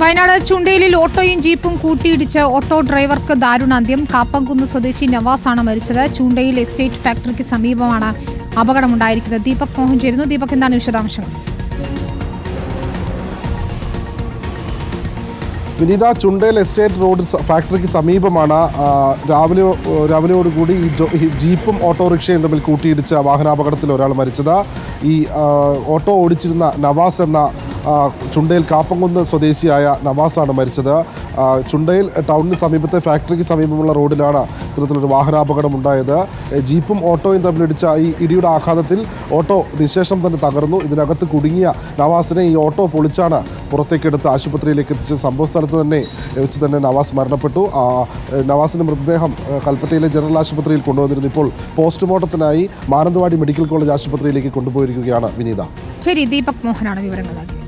വയനാട് ചുണ്ടേലിൽ ഓട്ടോയും ജീപ്പും കൂട്ടിയിടിച്ച് ഓട്ടോ ഡ്രൈവർക്ക് ദാരുണാന്ത്യം. കാപ്പംകുന്ന് സ്വദേശി നവാസാണ് മരിച്ചത്. ചുണ്ടേൽ എസ്റ്റേറ്റ് ഫാക്ടറിക്ക് സമീപമാണ് അപകടമുണ്ടായിരിക്കുന്നത്. ദീപക് മോഹൻ ചേരുന്നു. ദീപക്, എന്താണ് വിശദാംശങ്ങൾ? വിനീത, ചുണ്ടേൽ എസ്റ്റേറ്റ് റോഡ് ഫാക്ടറിക്ക് സമീപമാണ് രാവിലെയോടുകൂടി ഈ ജീപ്പും ഓട്ടോറിക്ഷയും തമ്മിൽ കൂട്ടിയിടിച്ച വാഹനാപകടത്തിൽ ഒരാൾ മരിച്ചത്. ഈ ഓട്ടോ ഓടിച്ചിരുന്ന നവാസ് എന്ന ചുണ്ടേൽ കാപ്പംകുന്ന് സ്വദേശിയായ നവാസാണ് മരിച്ചത്. ചുണ്ടേൽ ടൗണിന് സമീപത്തെ ഫാക്ടറിക്ക് സമീപമുള്ള റോഡിലാണ് ഇത്തരത്തിലൊരു വാഹനാപകടം ഉണ്ടായത്. ജീപ്പും ഓട്ടോയും തമ്മിലിടിച്ച ഈ ഇടിയുടെ ആഘാതത്തിൽ ഓട്ടോ നിശേഷം തന്നെ തകർന്നു. ഇതിനകത്ത് കുടുങ്ങിയ നവാസിനെ ഈ ഓട്ടോ പൊളിച്ചാണ് പുറത്തേക്കെടുത്ത് ആശുപത്രിയിലേക്ക് എത്തിച്ച് സംഭവ സ്ഥലത്ത് തന്നെ വെച്ച് തന്നെ നവാസ് മരണപ്പെട്ടു. നവാസിന്റെ മൃതദേഹം കൽപ്പറ്റയിലെ ജനറൽ ആശുപത്രിയിൽ കൊണ്ടുവന്നിരുന്നു. ഇപ്പോൾ പോസ്റ്റ്മോർട്ടത്തിനായി മാനന്തവാടി മെഡിക്കൽ കോളേജ് ആശുപത്രിയിലേക്ക് കൊണ്ടുപോയിരിക്കുകയാണ്. വിനീത, ശരി, ദീപക് മോഹനാണ് വിവരങ്ങൾ നൽകിയത്.